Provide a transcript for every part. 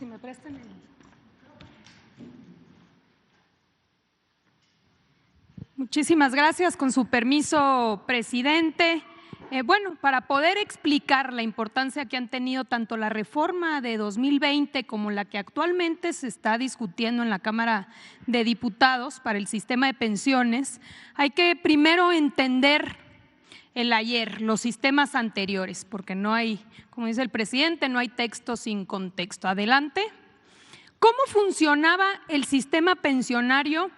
Si me prestan el... Muchísimas gracias. Con su permiso, presidente. Bueno, para poder explicar la importancia que han tenido tanto la reforma de 2020 como la que actualmente se está discutiendo en la Cámara de Diputados para el sistema de pensiones, hay que primero entender el ayer, los sistemas anteriores, porque no hay, como dice el presidente, no hay texto sin contexto. Adelante. ¿Cómo funcionaba el sistema pensionario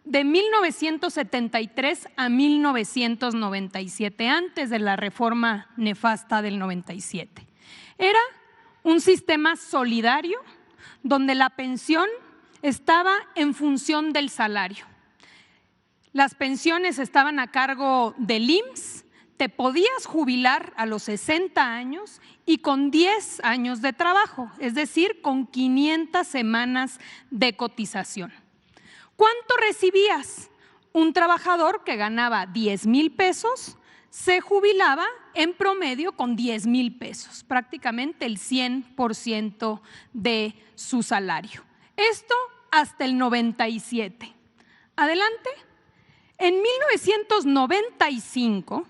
de 1973 a 1997, antes de la reforma nefasta del 97? Era un sistema solidario donde la pensión estaba en función del salario. Las pensiones estaban a cargo del IMSS. Te podías jubilar a los 60 años y con 10 años de trabajo, es decir, con 500 semanas de cotización. ¿Cuánto recibías? Un trabajador que ganaba 10,000 pesos se jubilaba en promedio con 10,000 pesos, prácticamente el 100% de su salario. Esto hasta el 97. Adelante. En 1995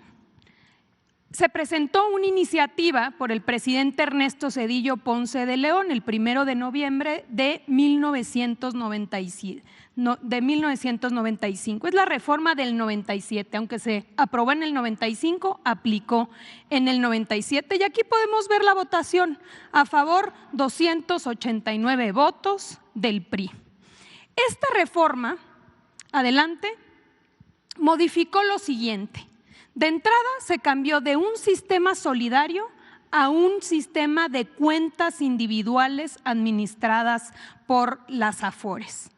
se presentó una iniciativa por el presidente Ernesto Zedillo Ponce de León el 1 de noviembre de 1995. Es la reforma del 97, aunque se aprobó en el 95, aplicó en el 97. Y aquí podemos ver la votación. A favor, 289 votos del PRI. Esta reforma, adelante, modificó lo siguiente. De entrada, se cambió de un sistema solidario a un sistema de cuentas individuales administradas por las AFORES.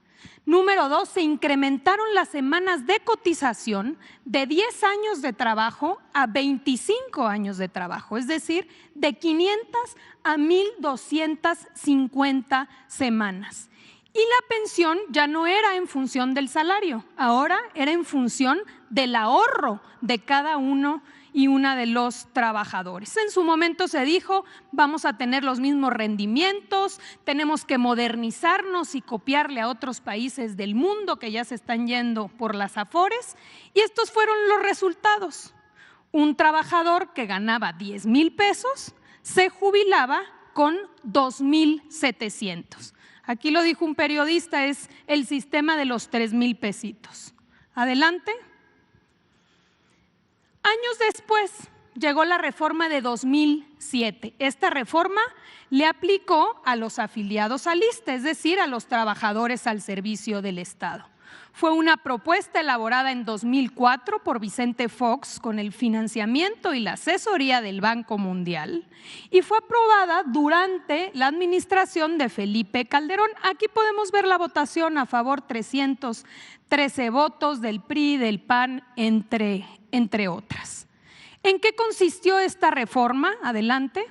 Número 2, se incrementaron las semanas de cotización de 10 años de trabajo a 25 años de trabajo, es decir, de 500 a 1,250 semanas. Y la pensión ya no era en función del salario, ahora era en función del ahorro de cada uno y una de los trabajadores. En su momento se dijo, vamos a tener los mismos rendimientos, tenemos que modernizarnos y copiarle a otros países del mundo que ya se están yendo por las AFORES, y estos fueron los resultados. Un trabajador que ganaba 10,000 pesos se jubilaba con 2,700. Aquí lo dijo un periodista, es el sistema de los 3,000 pesitos. Adelante. Años después llegó la reforma de 2007. Esta reforma le aplicó a los afiliados al ISSSTE, es decir, a los trabajadores al servicio del Estado. Fue una propuesta elaborada en 2004 por Vicente Fox con el financiamiento y la asesoría del Banco Mundial y fue aprobada durante la administración de Felipe Calderón. Aquí podemos ver la votación: a favor 313 votos del PRI, del PAN, entre otras. ¿En qué consistió esta reforma? Adelante.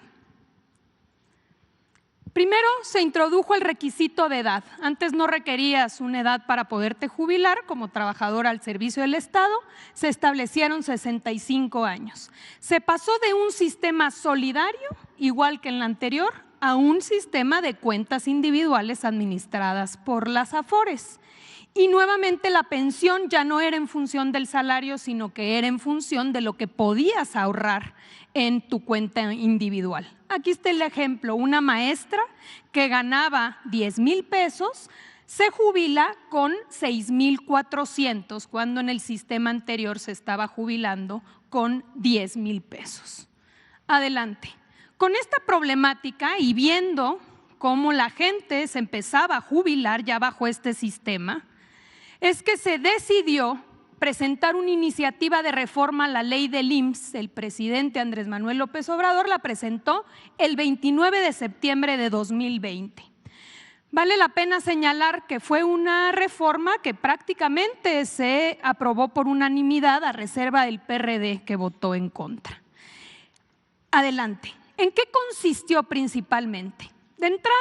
Primero, se introdujo el requisito de edad. Antes no requerías una edad para poderte jubilar como trabajador al servicio del Estado, se establecieron 65 años. Se pasó de un sistema solidario, igual que en la anterior, a un sistema de cuentas individuales administradas por las AFORES. Y nuevamente la pensión ya no era en función del salario, sino que era en función de lo que podías ahorrar en tu cuenta individual. Aquí está el ejemplo: una maestra que ganaba 10,000 pesos se jubila con 6,400, cuando en el sistema anterior se estaba jubilando con 10,000 pesos. Adelante. Con esta problemática y viendo cómo la gente se empezaba a jubilar ya bajo este sistema, es que se decidió presentar una iniciativa de reforma a la ley del IMSS. El presidente Andrés Manuel López Obrador la presentó el 29 de septiembre de 2020. Vale la pena señalar que fue una reforma que prácticamente se aprobó por unanimidad, a reserva del PRD, que votó en contra. Adelante. ¿En qué consistió principalmente? De entrada,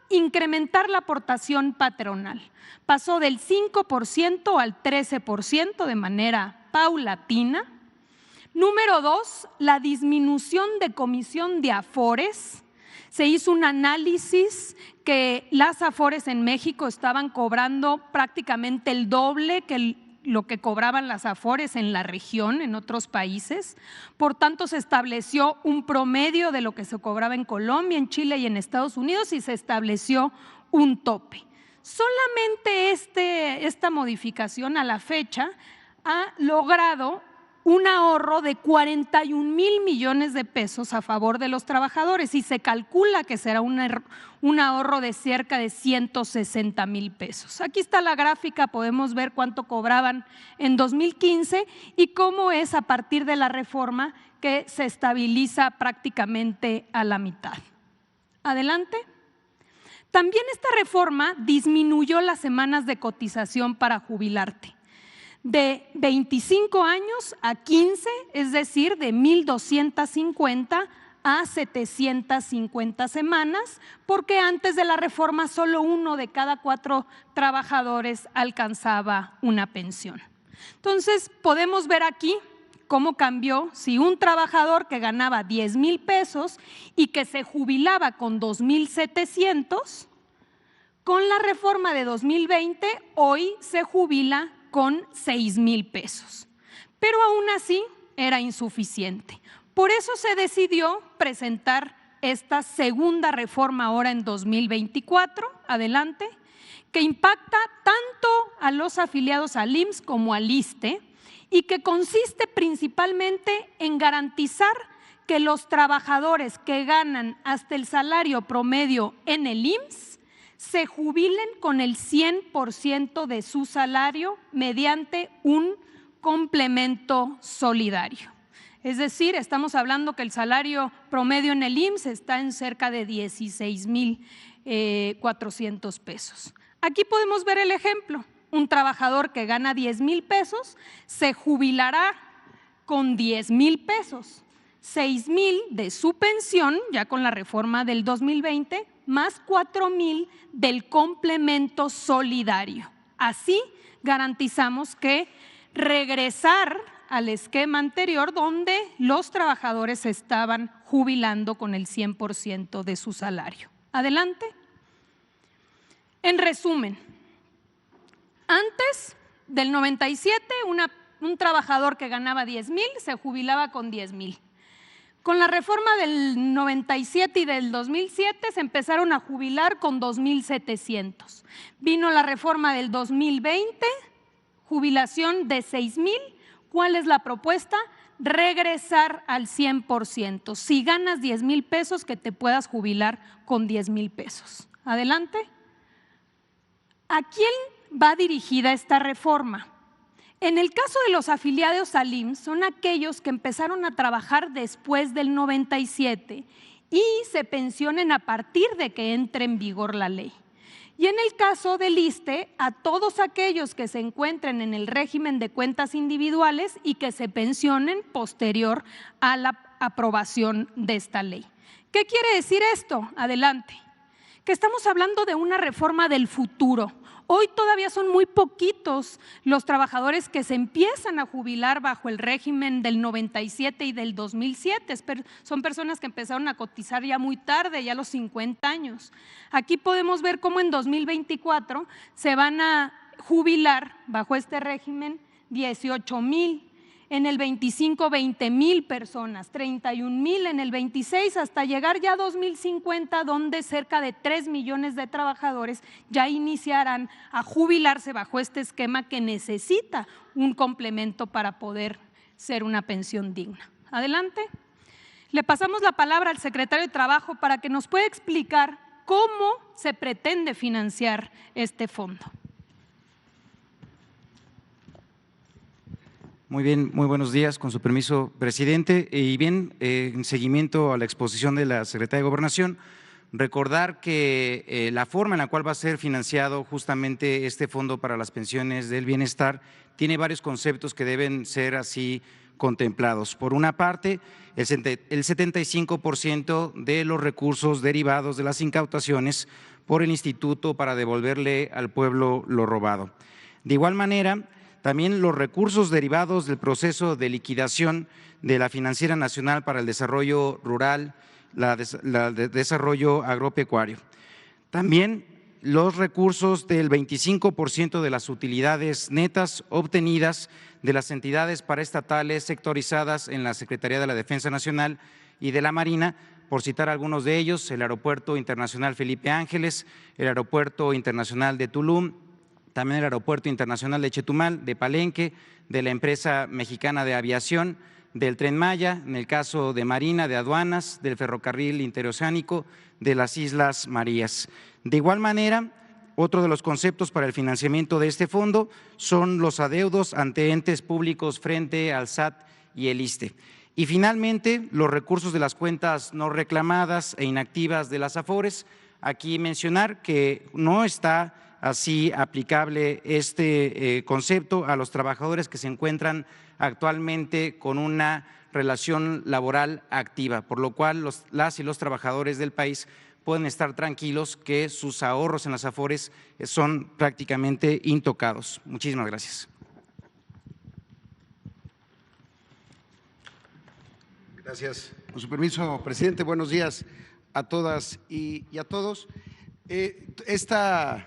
incrementar la aportación patronal. Pasó del 5% al 13% de manera paulatina. Número 2, la disminución de comisión de AFORES. Se hizo un análisis que las Afores en México estaban cobrando prácticamente el doble que lo que cobraban las Afores en la región, en otros países. Por tanto, se estableció un promedio de lo que se cobraba en Colombia, en Chile y en Estados Unidos y se estableció un tope. Solamente esta modificación a la fecha ha logrado un ahorro de 41,000 millones de pesos a favor de los trabajadores y se calcula que será un ahorro de cerca de 160,000 pesos. Aquí está la gráfica, podemos ver cuánto cobraban en 2015 y cómo es a partir de la reforma que se estabiliza prácticamente a la mitad. Adelante. También esta reforma disminuyó las semanas de cotización para jubilarte de 25 años a 15, es decir, de 1,250 a 750 semanas, porque antes de la reforma solo 1 de cada 4 trabajadores alcanzaba una pensión. Entonces, podemos ver aquí cómo cambió si un trabajador que ganaba 10,000 pesos y que se jubilaba con 2,700, con la reforma de 2020, hoy se jubila con 6,000 pesos. Pero aún así era insuficiente. Por eso se decidió presentar esta segunda reforma ahora en 2024, adelante, que impacta tanto a los afiliados al IMSS como al ISSSTE y que consiste principalmente en garantizar que los trabajadores que ganan hasta el salario promedio en el IMSS se jubilen con el 100% de su salario mediante un complemento solidario. Es decir, estamos hablando que el salario promedio en el IMSS está en cerca de 16,400 pesos. Aquí podemos ver el ejemplo. Un trabajador que gana 10,000 pesos se jubilará con 10,000 pesos, 6,000 de su pensión, ya con la reforma del 2020, más 4,000 del complemento solidario. Así garantizamos que regresar al esquema anterior donde los trabajadores se estaban jubilando con el 100% de su salario. Adelante. En resumen, antes del 97, un trabajador que ganaba 10,000 se jubilaba con 10,000. Con la reforma del 97 y del 2007 se empezaron a jubilar con 2,700. Vino la reforma del 2020, jubilación de 6,000. ¿Cuál es la propuesta? Regresar al 100%. Si ganas 10,000 pesos, que te puedas jubilar con 10,000 pesos. Adelante. ¿A quién va dirigida esta reforma? En el caso de los afiliados al IMSS, son aquellos que empezaron a trabajar después del 97 y se pensionen a partir de que entre en vigor la ley. Y en el caso del ISSSTE, a todos aquellos que se encuentren en el régimen de cuentas individuales y que se pensionen posterior a la aprobación de esta ley. ¿Qué quiere decir esto? Adelante. Que estamos hablando de una reforma del futuro. Hoy todavía son muy poquitos los trabajadores que se empiezan a jubilar bajo el régimen del 97 y del 2007. Son personas que empezaron a cotizar ya muy tarde, ya a los 50 años. Aquí podemos ver cómo en 2024 se van a jubilar bajo este régimen 18,000. En el 25, 20,000 personas, 31,000 en el 26, hasta llegar ya a 2050, donde cerca de 3 millones de trabajadores ya iniciarán a jubilarse bajo este esquema que necesita un complemento para poder ser una pensión digna. Adelante. Le pasamos la palabra al secretario de Trabajo para que nos pueda explicar cómo se pretende financiar este fondo. Muy bien, muy buenos días, con su permiso, presidente. Y bien, en seguimiento a la exposición de la Secretaría de Gobernación, recordar que la forma en la cual va a ser financiado justamente este Fondo para las Pensiones del Bienestar tiene varios conceptos que deben ser así contemplados. Por una parte, el 75% de los recursos derivados de las incautaciones por el Instituto para devolverle al pueblo lo robado. De igual manera, también los recursos derivados del proceso de liquidación de la Financiera Nacional para el Desarrollo Rural de desarrollo agropecuario. También los recursos del 25% de las utilidades netas obtenidas de las entidades paraestatales sectorizadas en la Secretaría de la Defensa Nacional y de la Marina, por citar algunos de ellos: el Aeropuerto Internacional Felipe Ángeles, el Aeropuerto Internacional de Tulum, también el Aeropuerto Internacional de Chetumal, de Palenque, de la empresa mexicana de aviación, del Tren Maya, en el caso de Marina, de aduanas, del ferrocarril interoceánico, de las Islas Marías. De igual manera, otro de los conceptos para el financiamiento de este fondo son los adeudos ante entes públicos frente al SAT y el ISSSTE. Y finalmente, los recursos de las cuentas no reclamadas e inactivas de las AFORES. Aquí mencionar que no está así aplicable este concepto a los trabajadores que se encuentran actualmente con una relación laboral activa, por lo cual las y los trabajadores del país pueden estar tranquilos que sus ahorros en las AFORES son prácticamente intocados. Muchísimas gracias. Gracias. Con su permiso, presidente, buenos días a todas y a todos. Esta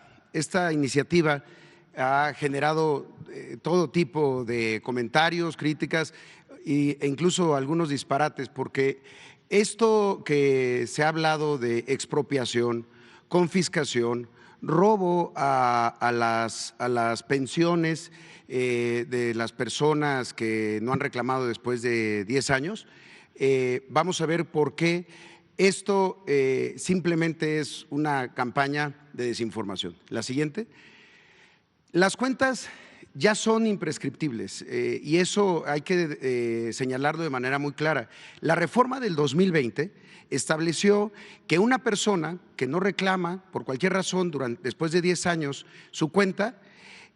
iniciativa ha generado todo tipo de comentarios, críticas e incluso algunos disparates, porque esto que se ha hablado de expropiación, confiscación, robo a las pensiones de las personas que no han reclamado después de 10 años, vamos a ver por qué esto simplemente es una campaña de desinformación. La siguiente. Las cuentas ya son imprescriptibles y eso hay que señalarlo de manera muy clara. La reforma del 2020 estableció que una persona que no reclama por cualquier razón después de 10 años su cuenta,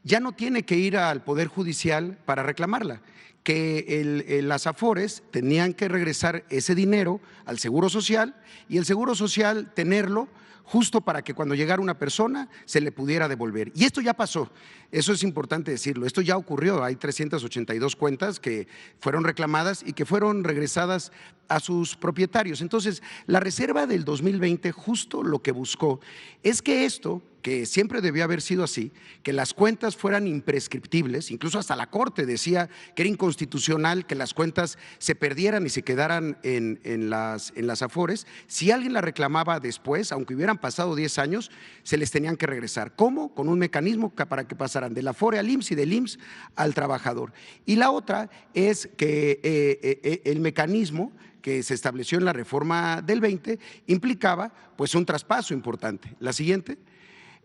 ya no tiene que ir al Poder Judicial para reclamarla, que las AFORES tenían que regresar ese dinero al Seguro Social y el Seguro Social tenerlo justo para que cuando llegara una persona se le pudiera devolver. Y esto ya pasó, eso es importante decirlo, esto ya ocurrió, hay 382 cuentas que fueron reclamadas y que fueron regresadas a sus propietarios. Entonces, la reserva del 2020 justo lo que buscó es que esto, que siempre debió haber sido así, que las cuentas fueran imprescriptibles, incluso hasta la Corte decía que era inconstitucional que las cuentas se perdieran y se quedaran en las AFORES, si alguien la reclamaba después, aunque hubieran pasado 10 años, se les tenían que regresar. ¿Cómo? Con un mecanismo para que pasaran de la AFORE al IMSS y del IMSS al trabajador. Y la otra es que el mecanismo que se estableció en la reforma del 20 implicaba pues un traspaso importante. La siguiente.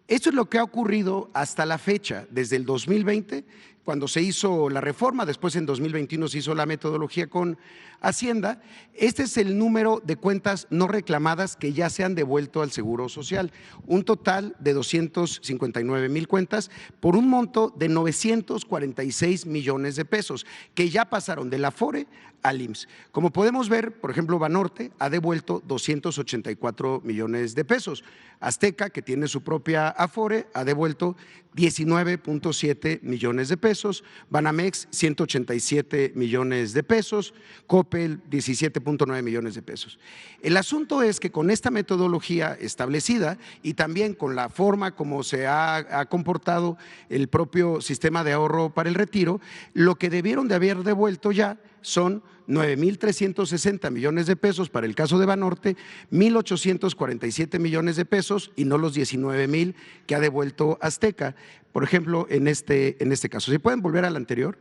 Esto es lo que ha ocurrido hasta la fecha, desde el 2020, cuando se hizo la reforma, después en 2021 se hizo la metodología con Hacienda. Este es el número de cuentas no reclamadas que ya se han devuelto al Seguro Social, un total de 259,000 cuentas por un monto de 946 millones de pesos, que ya pasaron de la AFORE al IMSS. Como podemos ver, por ejemplo, Banorte ha devuelto 284 millones de pesos. Azteca, que tiene su propia AFORE, ha devuelto 19.7 millones de pesos, Banamex 187 millones de pesos, Coppel 17.9 millones de pesos. El asunto es que con esta metodología establecida y también con la forma como se ha comportado el propio sistema de ahorro para el retiro, lo que debieron de haber devuelto ya son 9,360 millones de pesos para el caso de Banorte, 1,847 millones de pesos y no los 19,000 que ha devuelto Azteca, por ejemplo, en este caso. Si pueden volver al anterior.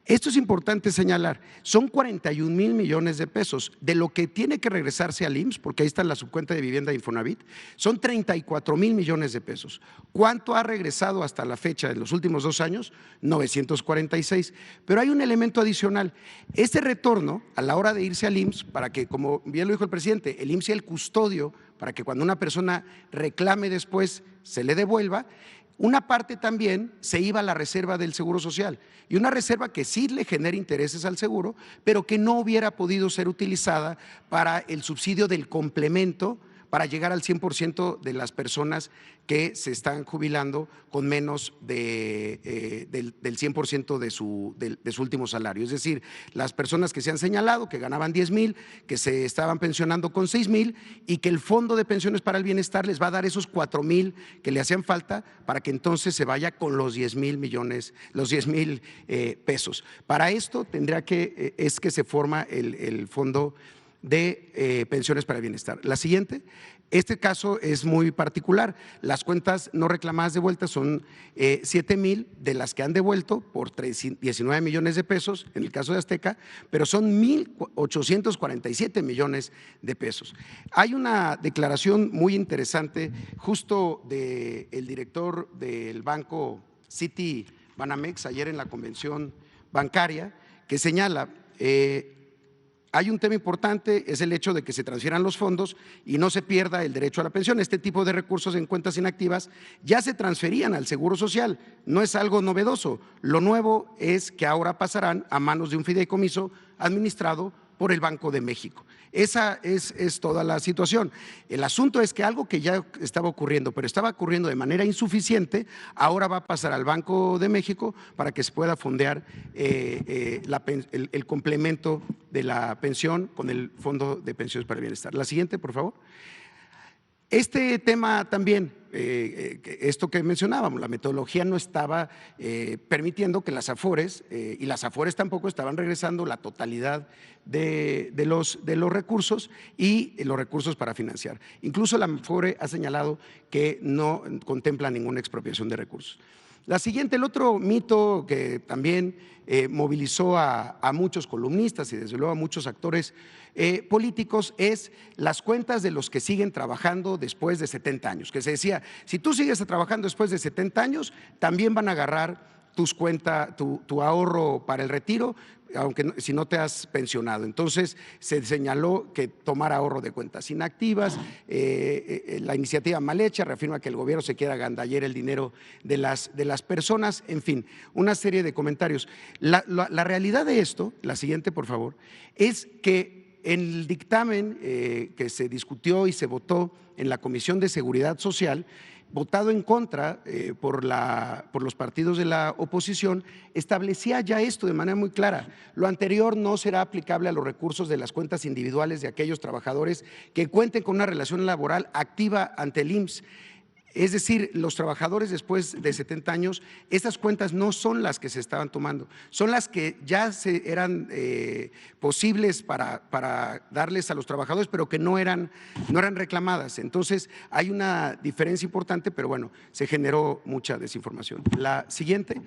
Esto es importante señalar, son 41,000 millones de pesos de lo que tiene que regresarse al IMSS, porque ahí está la subcuenta de vivienda de Infonavit, son 34,000 millones de pesos. ¿Cuánto ha regresado hasta la fecha de los últimos 2 años? 946. Pero hay un elemento adicional, este retorno a la hora de irse al IMSS, para que, como bien lo dijo el presidente, el IMSS sea el custodio para que cuando una persona reclame después se le devuelva. Una parte también se iba a la reserva del Seguro Social y una reserva que sí le genera intereses al seguro, pero que no hubiera podido ser utilizada para el subsidio del complemento para llegar al 100% de las personas que se están jubilando con menos del 100% de su último salario. Es decir, las personas que se han señalado, que ganaban 10,000, que se estaban pensionando con 6,000 y que el Fondo de Pensiones para el Bienestar les va a dar esos 4,000 que le hacían falta para que entonces se vaya con los 10,000 millones, los 10,000 pesos. Para esto es que se forma el Fondo de Pensiones para el Bienestar. La siguiente. Este caso es muy particular. Las cuentas no reclamadas de vuelta son 7,000 de las que han devuelto por 19 millones de pesos en el caso de Azteca, pero son 1,847 millones de pesos. Hay una declaración muy interesante justo del director del banco City Banamex ayer en la convención bancaria que señala hay un tema importante, es el hecho de que se transfieran los fondos y no se pierda el derecho a la pensión. Este tipo de recursos en cuentas inactivas ya se transferían al Seguro Social, no es algo novedoso. Lo nuevo es que ahora pasarán a manos de un fideicomiso administrado por el Banco de México. Esa es toda la situación. El asunto es que algo que ya estaba ocurriendo, pero estaba ocurriendo de manera insuficiente, ahora va a pasar al Banco de México para que se pueda fondear el complemento de la pensión con el Fondo de Pensiones para el Bienestar. La siguiente, por favor. Este tema también, esto que mencionábamos, la metodología no estaba permitiendo que las Afores, y las Afores tampoco estaban regresando la totalidad de los recursos y los recursos para financiar. Incluso la Afore ha señalado que no contempla ninguna expropiación de recursos. La siguiente, el otro mito que también movilizó a muchos columnistas y desde luego a muchos actores políticos es las cuentas de los que siguen trabajando después de 70 años, que se decía, si tú sigues trabajando después de 70 años, también van a agarrar tus cuentas, tu ahorro para el retiro, aunque si no te has pensionado. Entonces se señaló que tomar ahorro de cuentas inactivas, la iniciativa mal hecha reafirma que el gobierno se quiere agandallar el dinero de las personas, en fin, una serie de comentarios. La realidad de esto, la siguiente por favor, es que en el dictamen que se discutió y se votó en la Comisión de Seguridad Social, votado en contra por los partidos de la oposición, establecía ya esto de manera muy clara. Lo anterior no será aplicable a los recursos de las cuentas individuales de aquellos trabajadores que cuenten con una relación laboral activa ante el IMSS. Es decir, los trabajadores después de 70 años, estas cuentas no son las que se estaban tomando, son las que ya eran posibles para darles a los trabajadores, pero que no eran reclamadas. Entonces, hay una diferencia importante, pero bueno, se generó mucha desinformación. La siguiente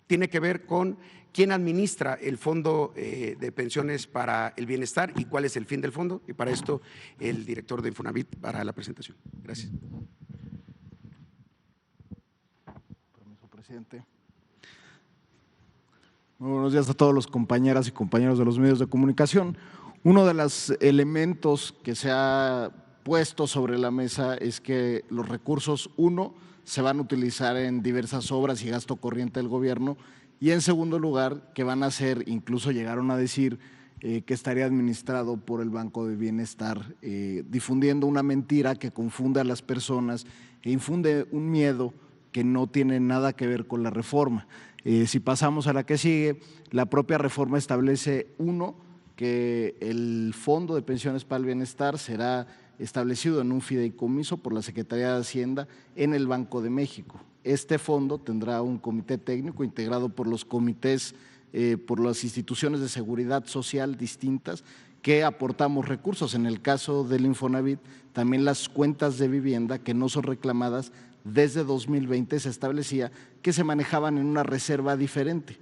tiene que ver con quién administra el Fondo de Pensiones para el Bienestar y cuál es el fin del fondo. Y para esto, el director de Infonavit para la presentación. Gracias. Permiso, presidente. Muy buenos días a todos los compañeras y compañeros de los medios de comunicación. Uno de los elementos que se ha puesto sobre la mesa es que los recursos, uno, se van a utilizar en diversas obras y gasto corriente del gobierno, y en segundo lugar, que van a ser, incluso llegaron a decir, que estaría administrado por el Banco de Bienestar, difundiendo una mentira que confunde a las personas e infunde un miedo que no tiene nada que ver con la reforma. Si pasamos a la que sigue, la propia reforma establece, uno, que el Fondo de Pensiones para el Bienestar será establecido en un fideicomiso por la Secretaría de Hacienda en el Banco de México. Este fondo tendrá un comité técnico integrado por los comités, por las instituciones de seguridad social distintas que aportamos recursos. En el caso del Infonavit, también las cuentas de vivienda que no son reclamadas desde 2020 se establecía que se manejaban en una reserva diferente.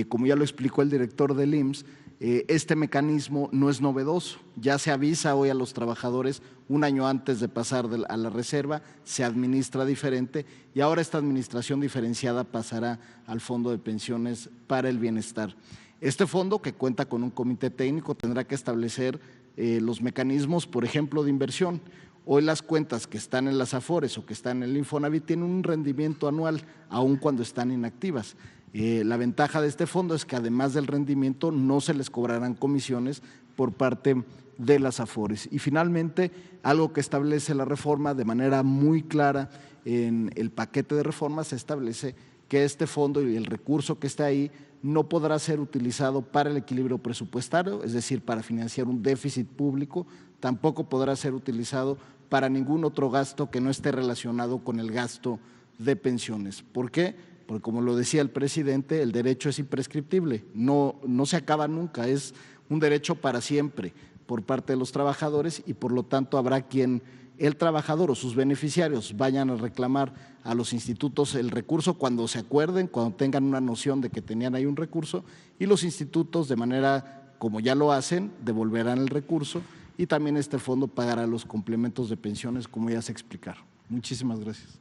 Como ya lo explicó el director del IMSS, este mecanismo no es novedoso, ya se avisa hoy a los trabajadores un año antes de pasar a la reserva, se administra diferente y ahora esta administración diferenciada pasará al Fondo de Pensiones para el Bienestar. Este fondo, que cuenta con un comité técnico, tendrá que establecer los mecanismos, por ejemplo, de inversión. Hoy las cuentas que están en las Afores o que están en el Infonavit tienen un rendimiento anual, aun cuando están inactivas. La ventaja de este fondo es que además del rendimiento no se les cobrarán comisiones por parte de las AFORES. Y finalmente, algo que establece la reforma de manera muy clara en el paquete de reformas, se establece que este fondo y el recurso que está ahí no podrá ser utilizado para el equilibrio presupuestario, es decir, para financiar un déficit público, tampoco podrá ser utilizado para ningún otro gasto que no esté relacionado con el gasto de pensiones. ¿Por qué? Porque como lo decía el presidente, el derecho es imprescriptible, no se acaba nunca, es un derecho para siempre por parte de los trabajadores y por lo tanto habrá quien el trabajador o sus beneficiarios vayan a reclamar a los institutos el recurso cuando se acuerden, cuando tengan una noción de que tenían ahí un recurso, y los institutos, de manera como ya lo hacen, devolverán el recurso y también este fondo pagará los complementos de pensiones, como ya se explicaron. Muchísimas gracias.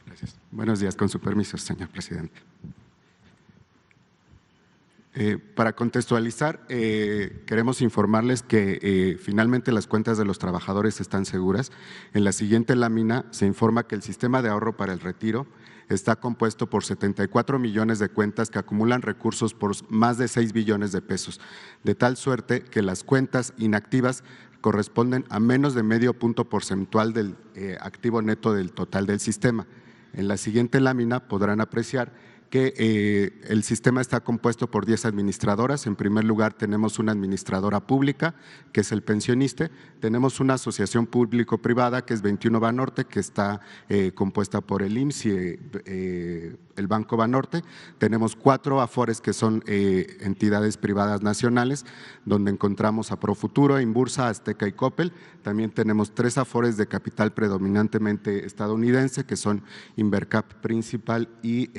Gracias. Buenos días, con su permiso, señor presidente. Para contextualizar, queremos informarles que finalmente las cuentas de los trabajadores están seguras. En la siguiente lámina se informa que el sistema de ahorro para el retiro está compuesto por 74 millones de cuentas que acumulan recursos por más de 6 billones de pesos, de tal suerte que las cuentas inactivas corresponden a menos de medio punto porcentual del activo neto del total del sistema. En la siguiente lámina podrán apreciar que el sistema está compuesto por 10 administradoras. En primer lugar, tenemos una administradora pública, que es el pensionista. Tenemos una asociación público-privada, que es 21 Banorte, que está compuesta por el IMSS y el Banco Banorte. Tenemos 4 AFORES, que son entidades privadas nacionales, donde encontramos a Profuturo, Inbursa, Azteca y Coppel. También tenemos 3 AFORES de capital predominantemente estadounidense, que son Invercap Principal y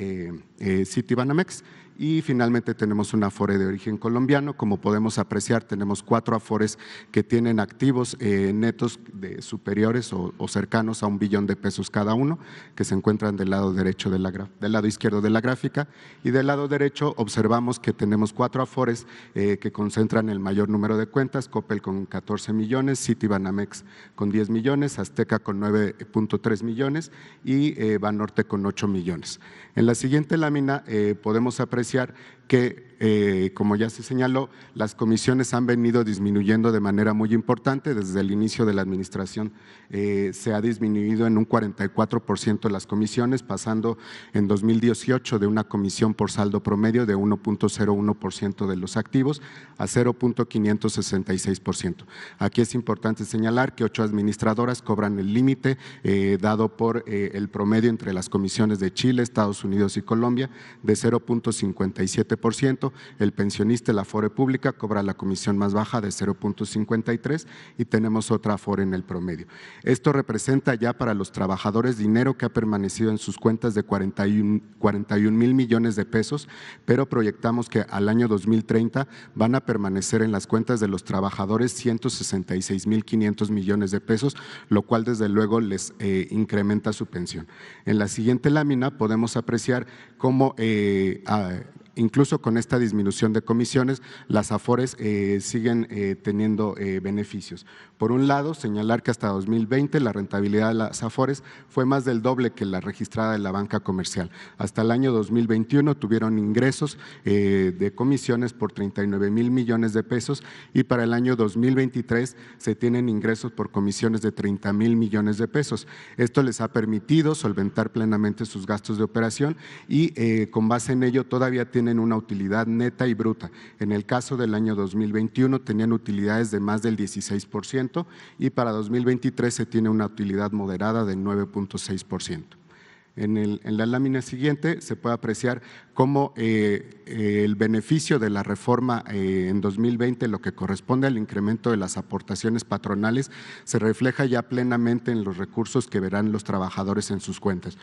Citibanamex. Y finalmente tenemos un AFORE de origen colombiano. Como podemos apreciar, tenemos 4 AFORES que tienen activos netos superiores o cercanos a $1 billón de pesos cada uno, que se encuentran del lado derecho del lado izquierdo de la gráfica. Y del lado derecho observamos que tenemos 4 AFORES que concentran el mayor número de cuentas: Coppel con 14 millones, Citibanamex con 10 millones, Azteca con 9.3 millones y Banorte con 8 millones. En la siguiente lámina podemos apreciar que, como ya se señaló, las comisiones han venido disminuyendo de manera muy importante. Desde el inicio de la administración se ha disminuido en un 44% las comisiones, pasando en 2018 de una comisión por saldo promedio de 1.01% de los activos a 0.566%. Aquí es importante señalar que 8 administradoras cobran el límite dado por el promedio entre las comisiones de Chile, Estados Unidos y Colombia de 0.57%, el pensionista, la AFORE pública, cobra la comisión más baja de 0.53 y tenemos otra AFORE en el promedio. Esto representa ya para los trabajadores dinero que ha permanecido en sus cuentas de 41 mil millones de pesos, pero proyectamos que al año 2030 van a permanecer en las cuentas de los trabajadores 166.500 millones de pesos, lo cual desde luego les incrementa su pensión. En la siguiente lámina podemos apreciar cómo incluso con esta disminución de comisiones, las AFORES siguen teniendo beneficios. Por un lado, señalar que hasta 2020 la rentabilidad de las AFORES fue más del doble que la registrada en la banca comercial. Hasta el año 2021 tuvieron ingresos de comisiones por 39 mil millones de pesos y para el año 2023 se tienen ingresos por comisiones de 30 mil millones de pesos. Esto les ha permitido solventar plenamente sus gastos de operación y con base en ello todavía tienen una utilidad neta y bruta. En el caso del año 2021 tenían utilidades de más del 16% y para 2023 se tiene una utilidad moderada del 9.6%. En la lámina siguiente se puede apreciar cómo el beneficio de la reforma en 2020, lo que corresponde al incremento de las aportaciones patronales, se refleja ya plenamente en los recursos que verán los trabajadores en sus cuentas.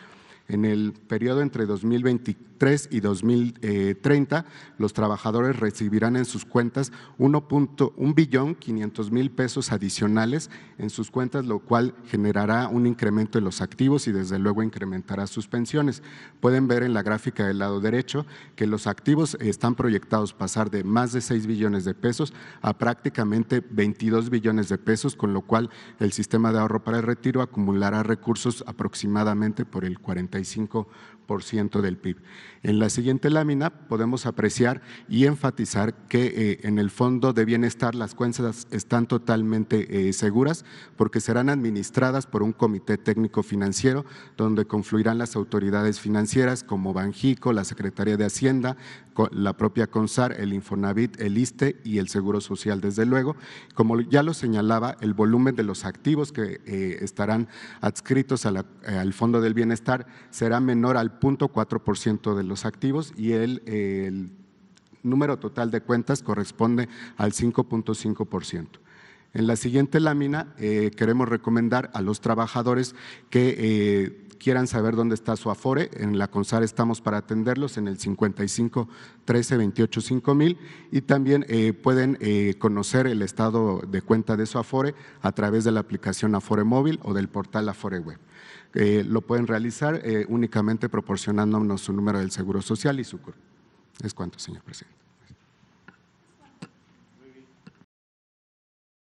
En el periodo entre 2023 y 2030, los trabajadores recibirán en sus cuentas 1.500.000 pesos adicionales en sus cuentas, lo cual generará un incremento en los activos y desde luego incrementará sus pensiones. Pueden ver en la gráfica del lado derecho que los activos están proyectados pasar de más de 6 billones de pesos a prácticamente 22 billones de pesos, con lo cual el sistema de ahorro para el retiro acumulará recursos aproximadamente por el 40%. 55% del PIB. En la siguiente lámina podemos apreciar y enfatizar que en el Fondo de Bienestar las cuentas están totalmente seguras porque serán administradas por un comité técnico financiero donde confluirán las autoridades financieras como Banjico, la Secretaría de Hacienda, la propia CONSAR, el Infonavit, el ISSSTE y el Seguro Social, desde luego. Como ya lo señalaba, el volumen de los activos que estarán adscritos al Fondo del Bienestar será menor al 0.4% de los activos y el número total de cuentas corresponde al 5.5%. En la siguiente lámina queremos recomendar a los trabajadores que quieran saber dónde está su Afore. En la CONSAR estamos para atenderlos en el 55 13 28 5000 y también pueden conocer el estado de cuenta de su Afore a través de la aplicación Afore Móvil o del portal Afore Web. Lo pueden realizar únicamente proporcionándonos su número del Seguro Social y su CURP. Es cuanto, señor presidente.